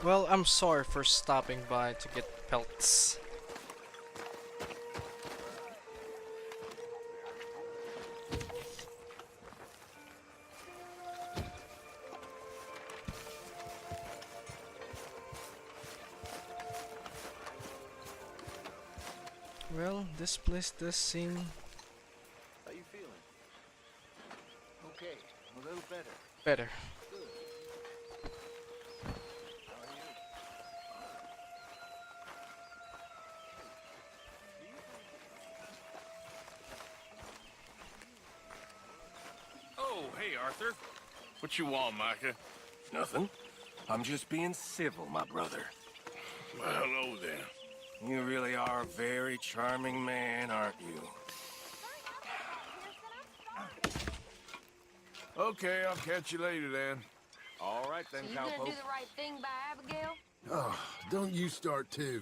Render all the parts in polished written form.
Well, I'm sorry for stopping by to get pelts. Well, this place does seem How you feeling? Okay, a little better. better. Oh, hey, Arthur. What you want, Micah? Nothing. I'm just being civil, my brother. Well, hello, then. You really are a very charming man, aren't you? Okay, I'll catch you later, then. All right, then, So you gonna cowpoke. do the right thing by Abigail? Oh, don't you start too.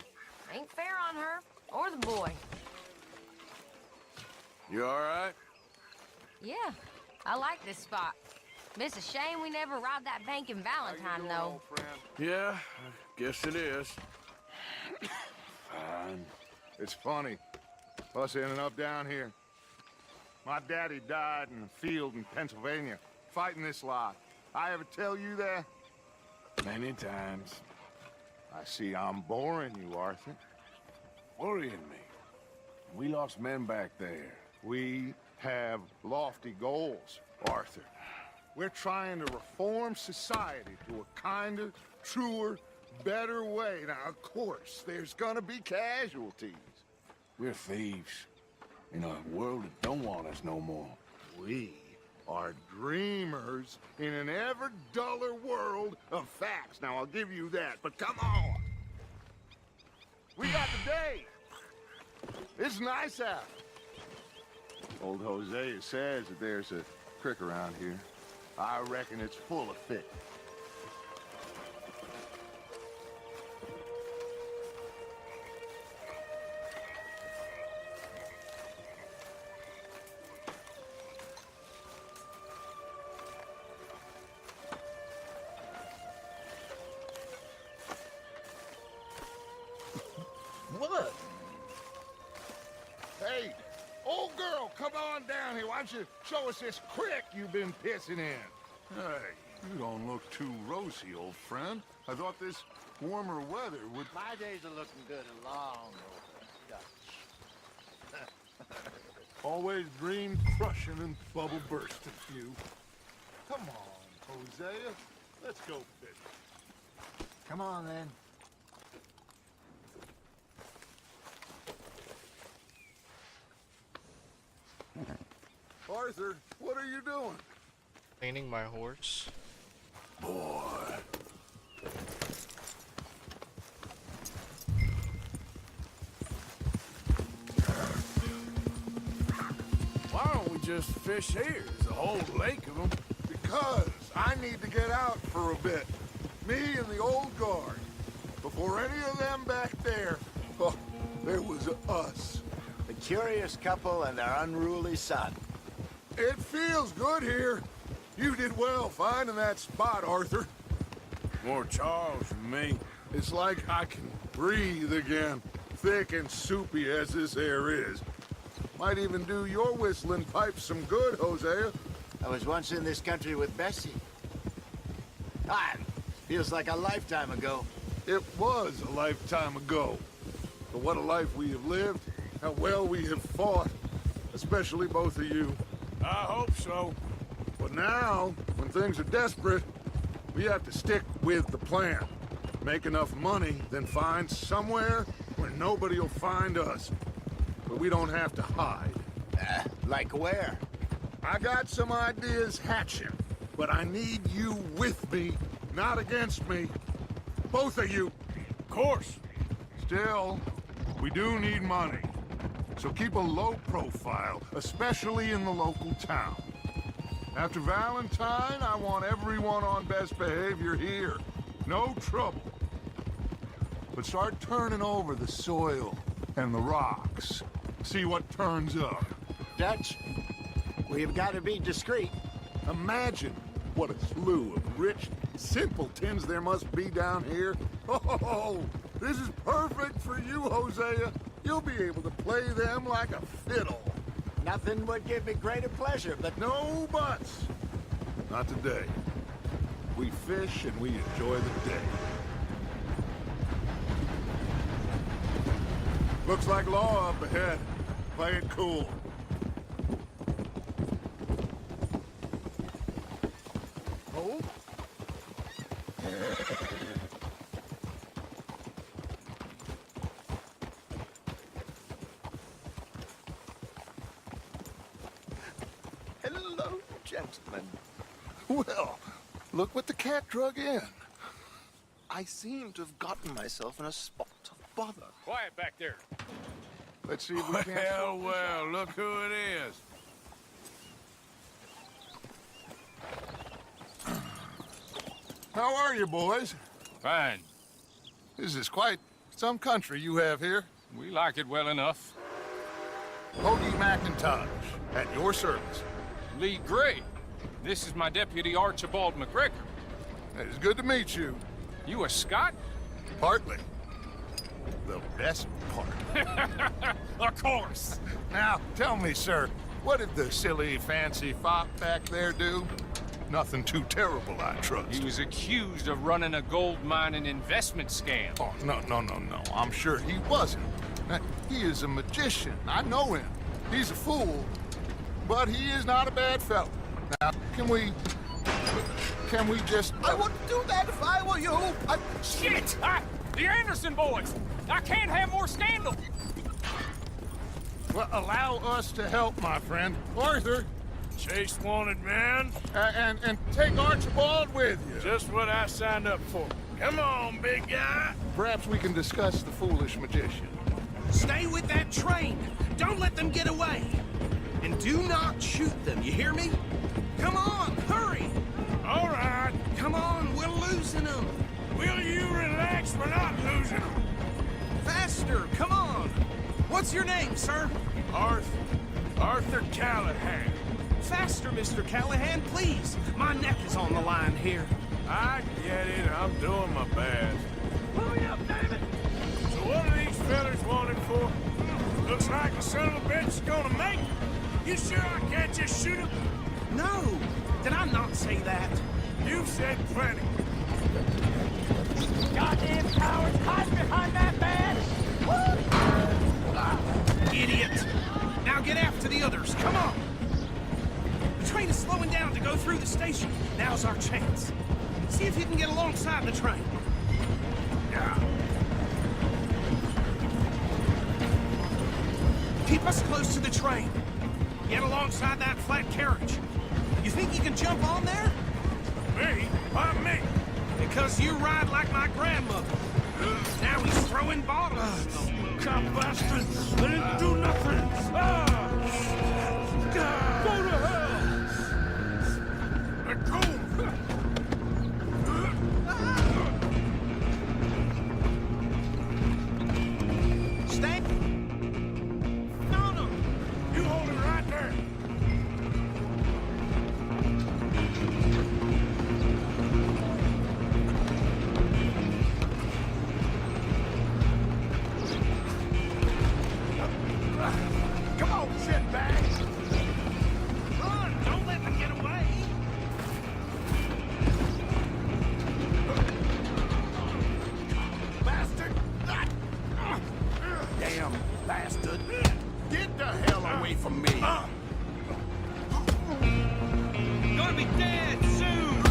Ain't fair on her or the boy. You all right? Yeah, I like this spot. It's a shame we never robbed that bank in Valentine, though. Yeah, I guess it is. Fine. It's funny. Us ending up down here. My daddy died in a field in Pennsylvania, fighting this lot. I ever tell you that? Many times. I see I'm boring you, Arthur. Worrying me. We lost men back there. We have lofty goals, Arthur. We're trying to reform society to a kinder, truer, better way. Now, of course, there's gonna be casualties. We're thieves. In a world that don't want us no more. We are dreamers in an ever duller world of facts. Now, I'll give you that, but come on. We got the day. It's nice out. Old Hosea says that there's a creek around here. I reckon it's full of fish. What? Hey, old girl, come on down here. Why don't you show us this creek you've been pissing in? Hey, you don't look too rosy, old friend. I thought this warmer weather would... My days are looking good and long over. Always dreamed crushing and bubble bursting you. Come on, Hosea. Let's go fishing. Come on, then. Arthur, what are you doing? Cleaning my horse. Boy. Why don't we just fish here? There's a whole lake of them. Because I need to get out for a bit. Me and the old guard. Before any of them back there, oh, there was us. The curious couple and their unruly son. It feels good here. You did well finding that spot, Arthur. More Charles than me. It's like I can breathe again, thick and soupy as this air is. Might even do your whistling pipes some good, Hosea. I was once in this country with Bessie. Ah, feels like a lifetime ago. It was a lifetime ago. But what a life we have lived, how well we have fought, especially both of you. I hope so. But now, when things are desperate, we have to stick with the plan. Make enough money, then find somewhere where nobody will find us. But we don't have to hide. Like where? I got some ideas hatching, but I need you with me, not against me. Both of you. Of course. Still, we do need money. So keep a low profile, especially in the local town. After Valentine, I want everyone on best behavior here. No trouble. But start turning over the soil and the rocks. See what turns up. Dutch, we've got to be discreet. Imagine what a slew of rich simpletons there must be down here. Oh, this is perfect for you, Hosea. You'll be able to play them like a fiddle. Nothing would give me greater pleasure, but No buts. Not today. We fish and we enjoy the day. Looks like law up ahead. Play it cool. Oh? hello, gentlemen. Well, look what the cat drug in. I seem to have gotten myself in a spot of bother. Quiet back there. Let's see if we can't... Well, look who it is. How are you, boys? Fine. This is quite some country you have here. We like it well enough. Hoagie McIntosh, at your service. Lee Gray. This is my deputy Archibald McGregor. It is good to meet you. You a Scot? Partly. The best part. Of course. Now, tell me, sir, what did the silly, fancy fop back there do? Nothing too terrible, I trust. He was accused of running a gold mining investment scam. Oh, no. I'm sure he wasn't. He is a magician. I know him. He's a fool, but he is not a bad fellow. Now, can we just... I wouldn't do that if I were you. Shit! The Anderson boys! I can't have more scandal! Well, allow us to help, my friend. Arthur, Chase wanted man. and take Archibald with you. Just what I signed up for. Come on, big guy. Perhaps we can discuss the foolish magician. Stay with that train. Don't let them get away. And do not shoot them, you hear me? Come on, hurry! All right. Come on, we're losing them. Will you relax? We're not losing them. Faster, come on. What's your name, sir? Arthur Callahan. Faster, Mr. Callahan, please. My neck is on the line here. I get it. I'm doing my best. Hurry up, David! So what are these fellas wanted for? Looks like the son of a bitch is gonna make it. You sure I can't just shoot him? No, did I not say that? You've said plenty. Goddamn cowards, hide behind that man! Idiot! Now get after the others, come on! The train is slowing down to go through the station. Now's our chance. See if you can get alongside the train. Yeah. Keep us close to the train. Get alongside that flat carriage. You think you can jump on there? Me? Why me? Because you ride like my grandmother. Now he's throwing bottles. Cop bastard! They didn't do nothing! Ah! Go to hell! Let go! Stay. No. You hold it right there! Come on, shitbag! Run! Don't let them get away! Bastard! Damn bastard! Get the hell away from me! Gonna be dead soon!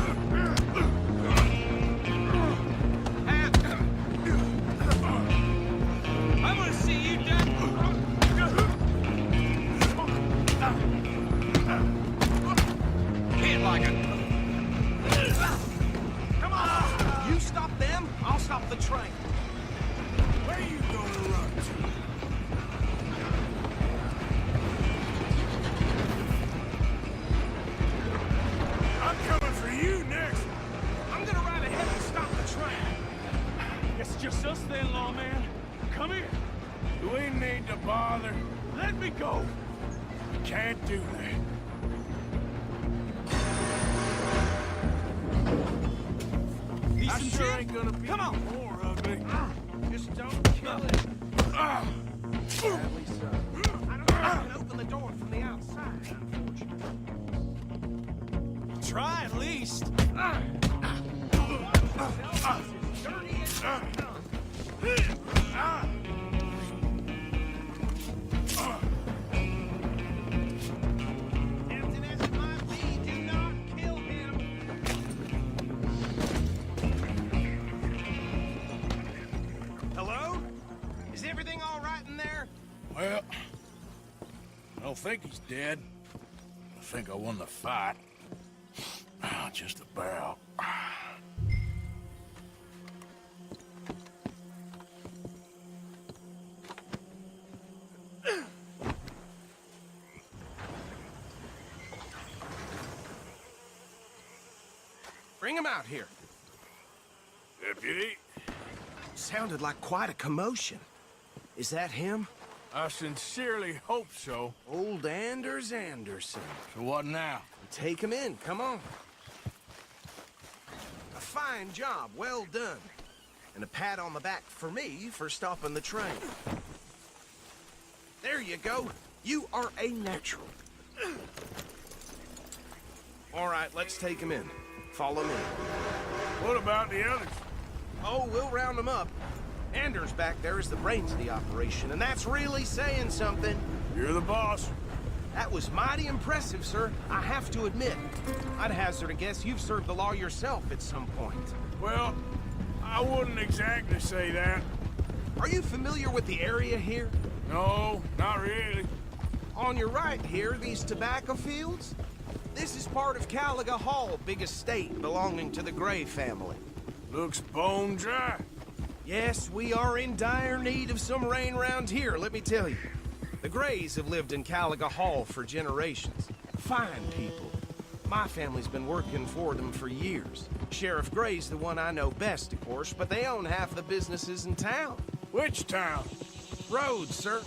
I'm gonna see you dead! the train. Where you gonna run to? I'm coming for you next. I'm gonna ride ahead and stop the train. It's just us then, lawman. Come here. Do we need to bother? Let me go. Can't do that. Need I some sure gin? ain't gonna be Come on. more ugly. Just don't kill it. Ah. Sadly so. I don't think I can open the door from the outside, unfortunately. Try at least. Dirty as Tempting as it might be, do not kill him. Hello? Is everything all right in there? Well, I don't think he's dead. I think I won the fight. Just about. Bring him out here. Deputy, Sounded like quite a commotion. Is that him? I sincerely hope so. Old Anders Anderson. So what now? Take him in, come on. A fine job, well done. And a pat on the back for me for stopping the train. There you go. You are a natural. All right, let's take him in. Follow me. What about the others? Oh, we'll round them up. Anders back there is the brains of the operation, and that's really saying something. You're the boss. That was mighty impressive, sir. I have to admit. I'd hazard a guess you've served the law yourself at some point. Well, I wouldn't exactly say that. Are you familiar with the area here? No, not really. On your right here, these tobacco fields? This is part of Caliga Hall, big estate belonging to the Gray family. Looks bone dry. Yes, we are in dire need of some rain round here, let me tell you. The Grays have lived in Caliga Hall for generations. Fine people. My family's been working for them for years. Sheriff Gray's the one I know best, of course, but they own half the businesses in town. Which town? Rhodes, sir.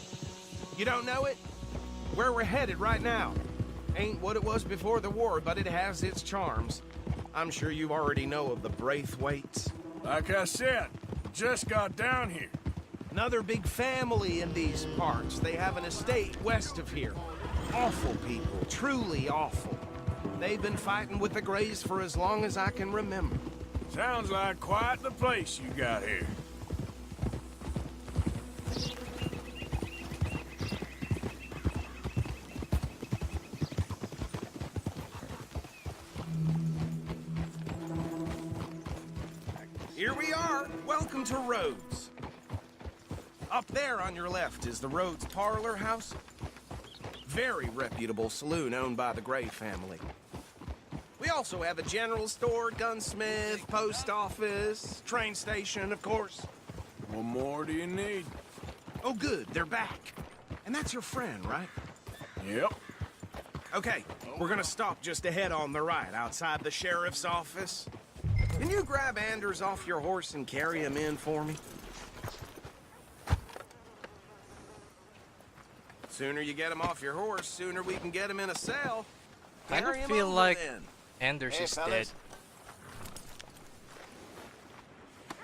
You don't know it? Where we're headed right now. Ain't what it was before the war, but it has its charms. I'm sure you already know of the Braithwaites. Like I said, just got down here. Another big family in these parts. They have an estate west of here. Awful people, truly awful. They've been fighting with the Grays for as long as I can remember. Sounds like quite the place you got here. Here we are. Welcome to Rhodes. Up there on your left is the Rhodes Parlor House. Very reputable saloon owned by the Gray family. We also have a general store, gunsmith, post office, train station, of course. What more do you need? Oh, good. They're back. And that's your friend, right? Yep. Okay, we're gonna stop just ahead on the right, outside the sheriff's office. Can you grab Anders off your horse and carry him in for me? Sooner you get him off your horse, sooner we can get him in a cell. I Carry don't him feel over like then. Anders Hey, is fellas.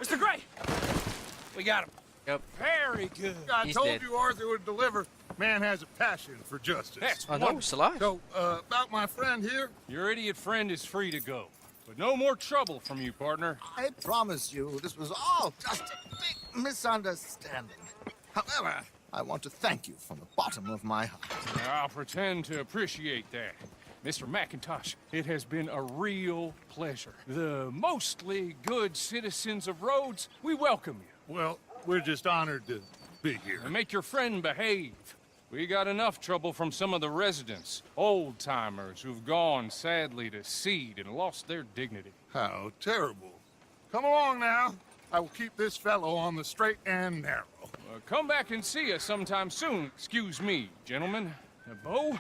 dead. Mr. Gray! We got him. Yep. Very good. I He's told dead. you Arthur would deliver. Man has a passion for justice. That's Oh no, he's alive. So, about my friend here, Your idiot friend is free to go. But no more trouble from you, partner. I promise you this was all just a big misunderstanding. However, I want to thank you from the bottom of my heart. I'll pretend to appreciate that. Mr. McIntosh, it has been a real pleasure. The mostly good citizens of Rhodes, we welcome you. well, we're just honored to be here. And make your friend behave. We got enough trouble from some of the residents, old-timers who've gone, sadly, to seed and lost their dignity. How terrible. Come along now. I will keep this fellow on the straight and narrow. Come back and see us sometime soon. Excuse me, gentlemen. Bo,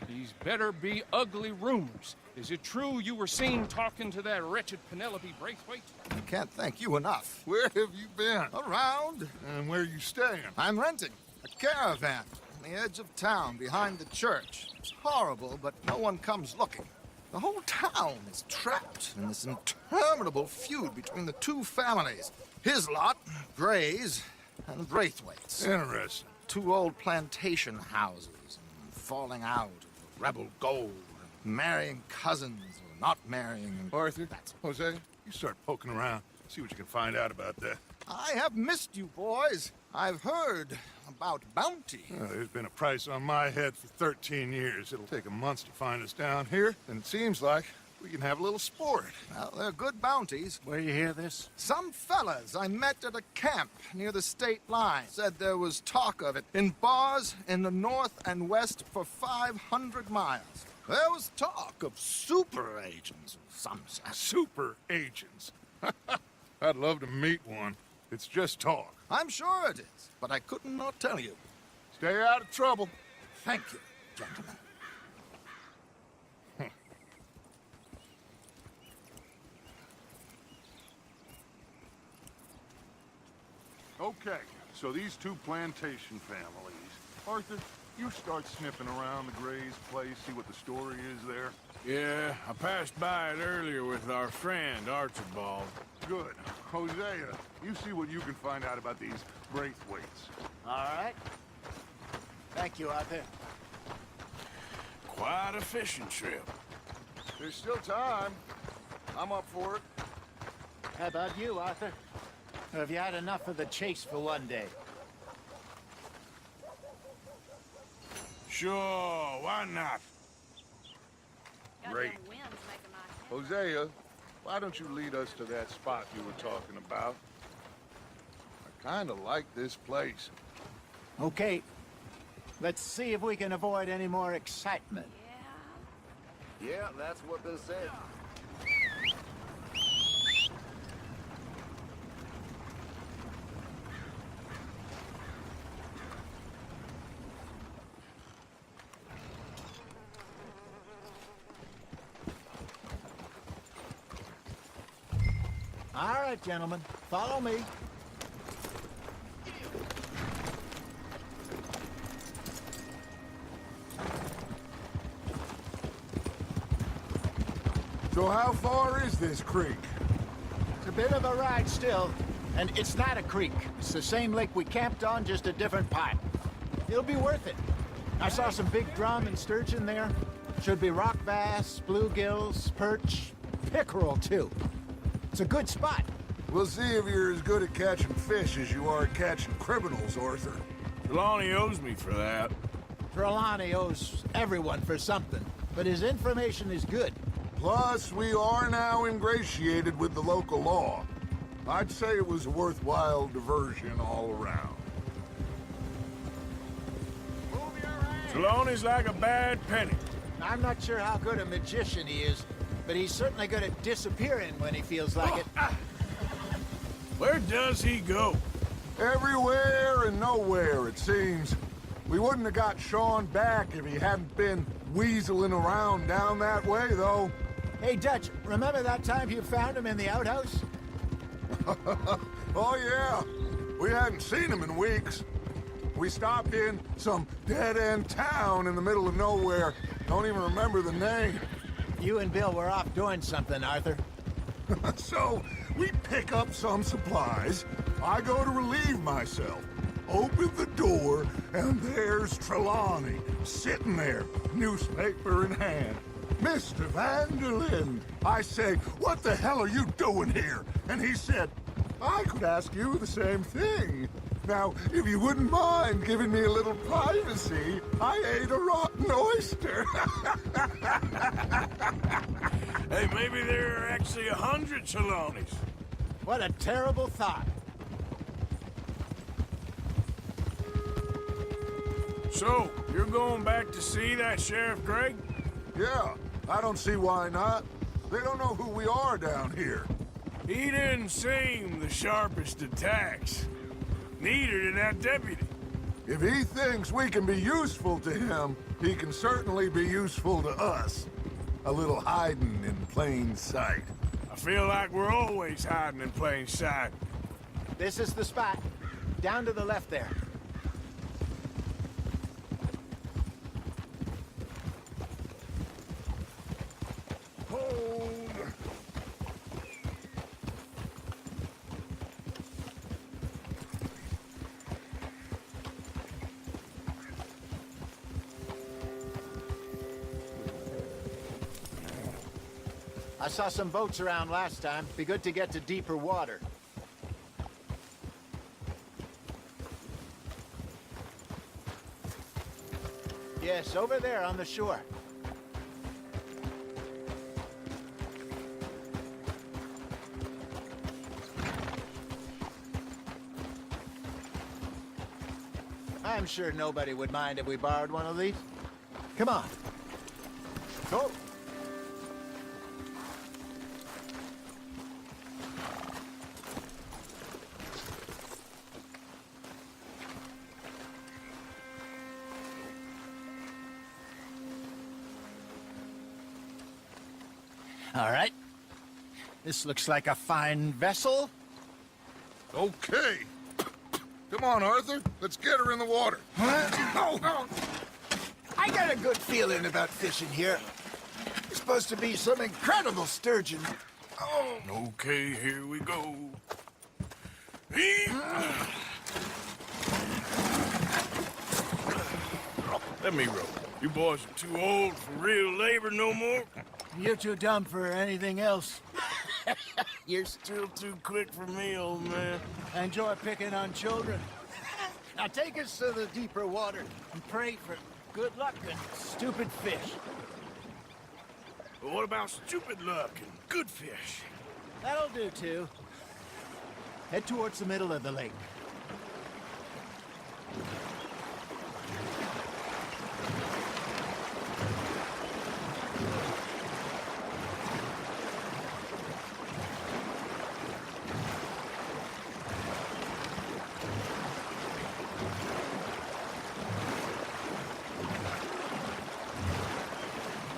these better be ugly rumors. Is it true you were seen talking to that wretched Penelope Braithwaite? I can't thank you enough. Where have you been? Around. And where you staying? I'm renting a caravan on the edge of town behind the church. It's horrible, but no one comes looking. The whole town is trapped in this interminable feud between the two families. His lot, Gray's, and Braithwaite's. Interesting. Two old plantation houses, and falling out of the rebel gold, and marrying cousins or not marrying. And Arthur, Jose, you start poking around. See what you can find out about that. I have missed you, boys. I've heard about bounty. There's been a price on my head for 13 years. It'll take 'em months to find us down here, and it seems like we can have a little sport. Well, they're good bounties. Where you hear this? Some fellas I met at a camp near the state line said there was talk of it in bars in the north and west for 500 miles. There was talk of super agents of some sort. Super agents. I'd love to meet one. It's just talk. I'm sure it is, but I couldn't not tell you. Stay out of trouble. Thank you, gentlemen. Okay, so these two plantation families. Arthur, you start sniffing around the Gray's place, see what the story is there. Yeah, I passed by it earlier with our friend, Archibald. Good. Hosea, you see what you can find out about these Braithwaites. All right. Thank you, Arthur. Quite a fishing trip. There's still time. I'm up for it. How about you, Arthur? Or have you had enough of the chase for one day? Sure, why not? Great. Hosea, why don't you lead us to that spot you were talking about? I kind of like this place. Okay. Let's see if we can avoid any more excitement. Yeah, that's what they said. All right, gentlemen. Follow me. So how far is this creek? It's a bit of a ride still, and it's not a creek. It's the same lake we camped on, just a different part. It'll be worth it. I saw some big drum and sturgeon there. Should be rock bass, bluegills, perch, pickerel too. It's a good spot. We'll see if you're as good at catching fish as you are at catching criminals, Arthur. Trelawney owes me for that. Trelawney owes everyone for something, but his information is good. Plus, we are now ingratiated with the local law. I'd say it was a worthwhile diversion all around. Trelawney's like a bad penny. I'm not sure how good a magician he is, but he's certainly good at disappearing when he feels like it. Where does he go? Everywhere and nowhere, it seems. We wouldn't have got Sean back if he hadn't been weaseling around down that way, though. Hey, Dutch, remember that time you found him in the outhouse? Oh, yeah. We hadn't seen him in weeks. We stopped in some dead-end town in the middle of nowhere. Don't even remember the name. You and Bill were off doing something, Arthur. So, we pick up some supplies. I go to relieve myself. Open the door, and there's Trelawney, sitting there, newspaper in hand. Mr. Vanderlyn. I say, what the hell are you doing here? And he said, I could ask you the same thing. Now, if you wouldn't mind giving me a little privacy, I ate a rotten oyster. Hey, maybe there are actually 100 Trelawneys. What a terrible thought. So, you're going back to see that Sheriff Gregg? Yeah, I don't see why not. They don't know who we are down here. He didn't seem the sharpest of tacks. Neither did that deputy. If he thinks we can be useful to him, he can certainly be useful to us. A little hiding in plain sight. I feel like we're always hiding in plain sight. This is the spot. Down to the left there. Hold! I saw some boats around last time. Be good to get to deeper water. Yes, over there on the shore. I'm sure nobody would mind if we borrowed one of these. Come on. Go. All right. This looks like a fine vessel. Okay. Come on, Arthur. Let's get her in the water. Oh. I got a good feeling about fishing here. It's supposed to be some incredible sturgeon. Oh. Okay, here we go. Let me row. You boys are too old for real labor no more. You're too dumb for anything else. You're still too quick for me, old man. Enjoy picking on children. Now take us to the deeper water and pray for good luck and stupid fish. But what about stupid luck and good fish? That'll do, too. Head towards the middle of the lake.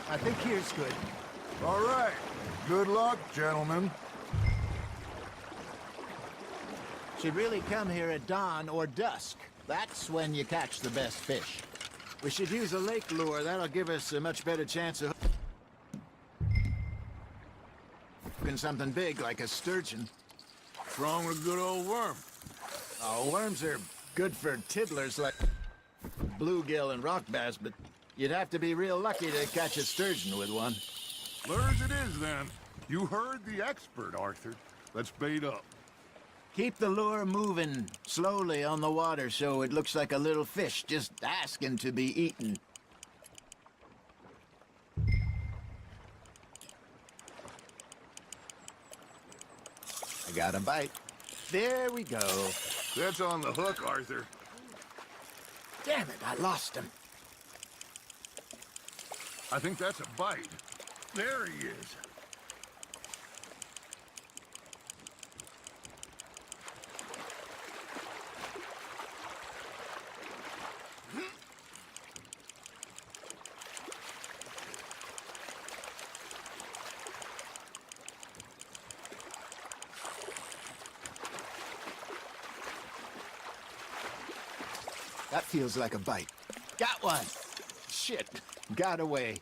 I think here's good. All right. Good luck, gentlemen. Should really come here at dawn or dusk. That's when you catch the best fish. We should use a lake lure. That'll give us a much better chance of hooking something big like a sturgeon. What's wrong with a good old worm? Oh, worms are good for tiddlers like bluegill and rock bass, but you'd have to be real lucky to catch a sturgeon with one. Lures it is, then. You heard the expert, Arthur. Let's bait up. Keep the lure moving slowly on the water so it looks like a little fish just asking to be eaten. I got a bite. There we go. That's on the hook, Arthur. Damn it, I lost him. I think that's a bite. There he is. That feels like a bite. Got one. Shit, got away.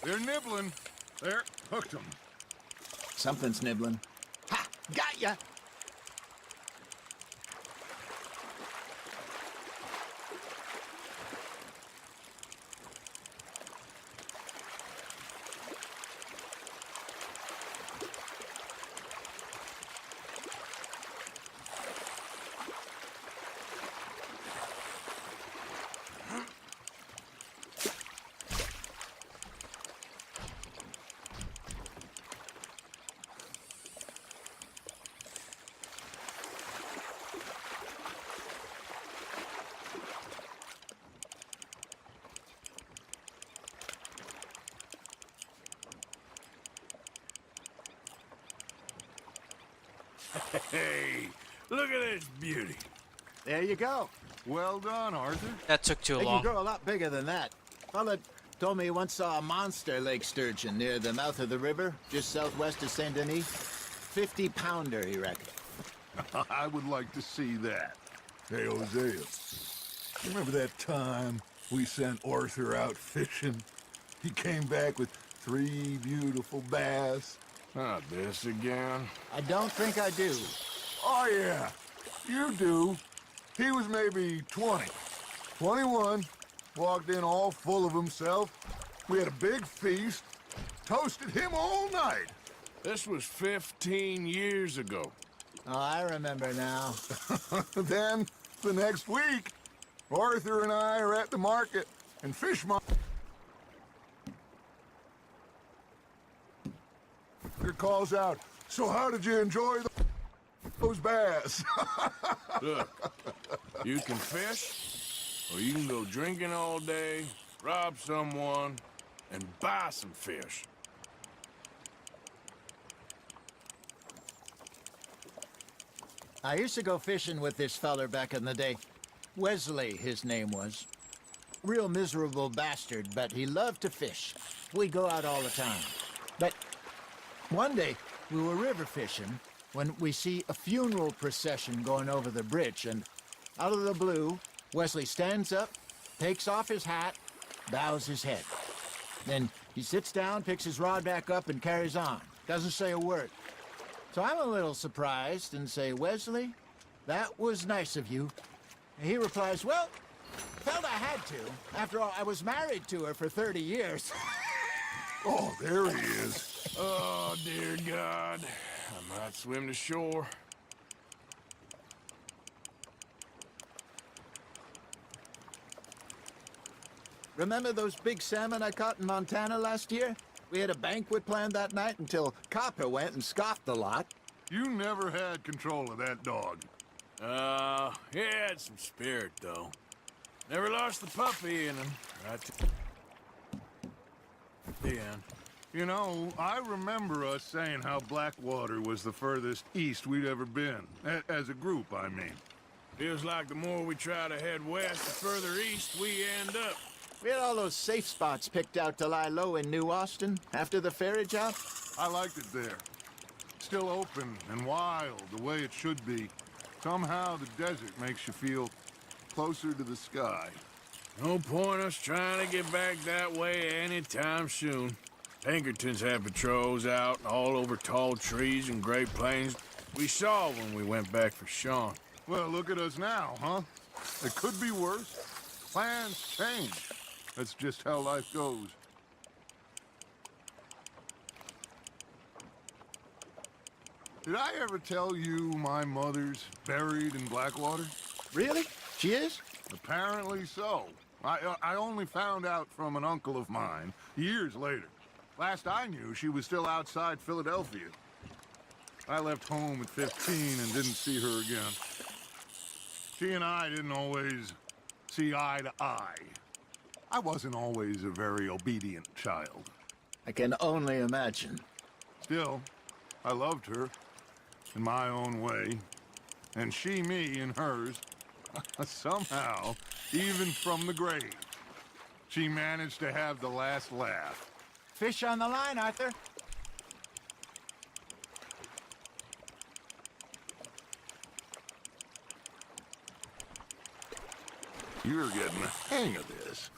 They're nibbling. There, hooked them. Something's nibbling. Ha! Got ya! Hey, look at this beauty. There you go. Well done, Arthur. That took too They long. can grow a lot bigger than that. Fella told me he once saw a monster lake sturgeon near the mouth of the river, just southwest of Saint Denis. 50-pounder, he reckoned. I would like to see that. Hey, Hosea. Remember that time we sent Arthur out fishing? He came back with 3 beautiful bass. Not this again. I don't think I do. Oh, yeah. You do. He was maybe 20. 21. Walked in all full of himself. We had a big feast. Toasted him all night. This was 15 years ago. Oh, I remember now. Then, the next week, Arthur and I are at the market, and Fishmonger calls out, "So how did you enjoy those bass?" Look, you can fish, or you can go drinking all day, rob someone, and buy some fish. I used to go fishing with this feller back in the day. Wesley, his name was. Real miserable bastard, but he loved to fish. We'd go out all the time. But one day, we were river fishing when we see a funeral procession going over the bridge, and out of the blue, Wesley stands up, takes off his hat, bows his head. Then he sits down, picks his rod back up, and carries on. Doesn't say a word. So I'm a little surprised and say, "Wesley, that was nice of you." And he replies, "Well, felt I had to. After all, I was married to her for 30 years. Oh, there he is. Oh, dear God. I might swim to shore. Remember those big salmon I caught in Montana last year? We had a banquet planned that night until Copper went and scoffed the lot. You never had control of that dog. He had some spirit, though. Never lost the puppy in him. Right to the end. You know, I remember us saying how Blackwater was the furthest east we'd ever been. As a group, I mean. Feels like the more we try to head west, the further east we end up. We had all those safe spots picked out to lie low in New Austin after the ferry job. I liked it there. Still open and wild, the way it should be. Somehow the desert makes you feel closer to the sky. No point us trying to get back that way anytime soon. Pinkertons had patrols out all over tall trees and Great Plains. We saw when we went back for Sean. Well, look at us now, huh? It could be worse. Plans change. That's just how life goes. Did I ever tell you my mother's buried in Blackwater? Really? She is? Apparently so. I only found out from an uncle of mine years later. Last I knew, she was still outside Philadelphia. I left home at 15 and didn't see her again. She and I didn't always see eye to eye. I wasn't always a very obedient child. I can only imagine. Still, I loved her in my own way, and she me in hers. Somehow, even from the grave, she managed to have the last laugh. Fish on the line, Arthur. You're getting the hang of this.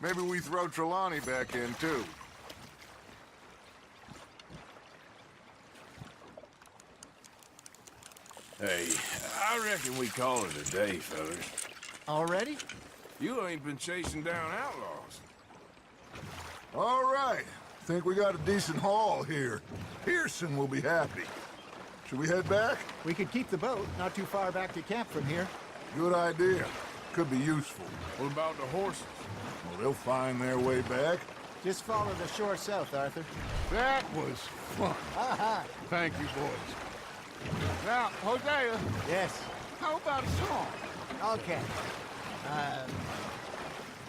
Maybe we throw Trelawney back in, too. Hey, I reckon we call it a day, fellas. Already? You ain't been chasing down outlaws. All right. Think we got a decent haul here. Pearson will be happy. Should we head back? We could keep the boat not too far back to camp from here. Good idea. Could be useful. What about the horses? Well, they'll find their way back. Just follow the shore south, Arthur. That was fun. Aha! Thank you, boys. Now, Hosea, Yes. how about a song? Okay.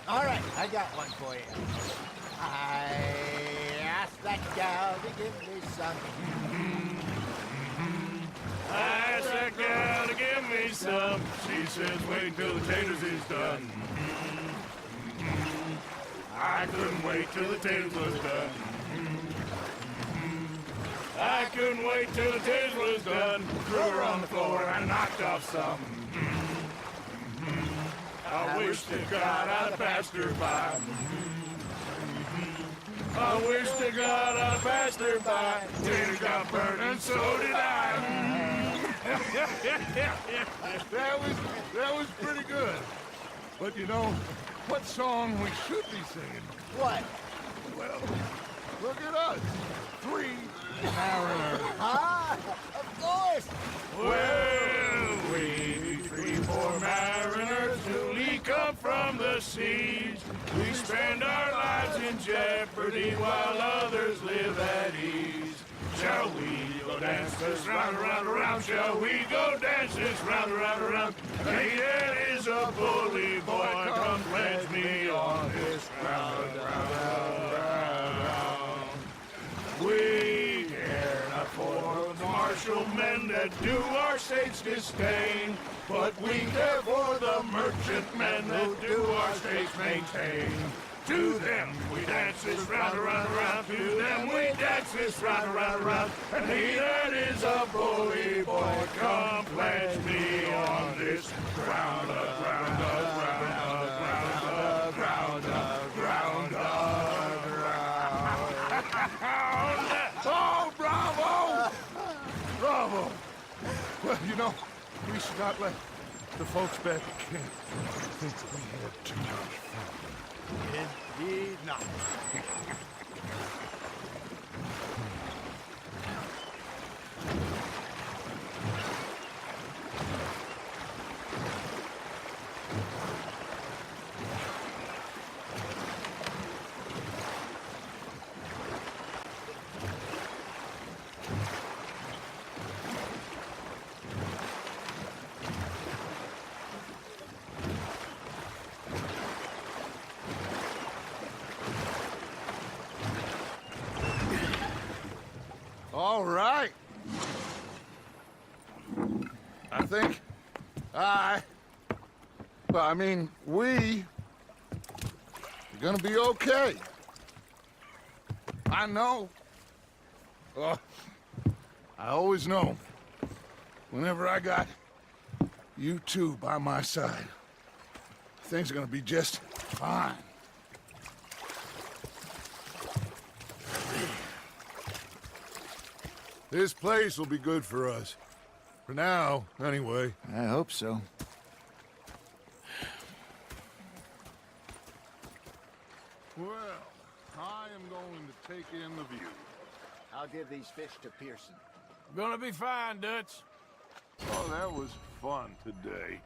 All right, I got one for you. gal to give me some. I asked that gal to give me some. She says, wait till the taters is done. I couldn't wait till the taters was done. I couldn't wait till the taters was done. Threw her on the floor and I knocked off some. I wish to God I'd passed her by. I wish to God I passed her by. Tater got burned and so did I. That was pretty good. But you know, what song we should be singing? What? Well, look at us. 3 mariners. Ah, of course. Well, we 3 poor mariners newly come from the seas. We spend our lives in jeopardy while others live at ease. Shall we go dance this round, around, around? Shall we go dance this round, around, around? Hey, that is a bully boy. Come pledge me on this round, round, round, round. We care not for the martial men that do our state's disdain, but we care for the merchant men that do our state's maintain. To them we dance this round, around, around. To them we dance this round, around, around. And he that is a bully boy, come pledge me on this ground, ground, ground, ground, ground, ground, ground. Oh, bravo! Bravo! Well, you know, we should not let the folks back at camp think we had too much fun. Indeed not. All right. I think we are gonna be okay. I know. I always know. Whenever I got you two by my side, things are gonna be just fine. This place will be good for us. For now, anyway. I hope so. Well, I am going to take in the view. I'll give these fish to Pearson. Gonna be fine, Dutch. Oh, that was fun today.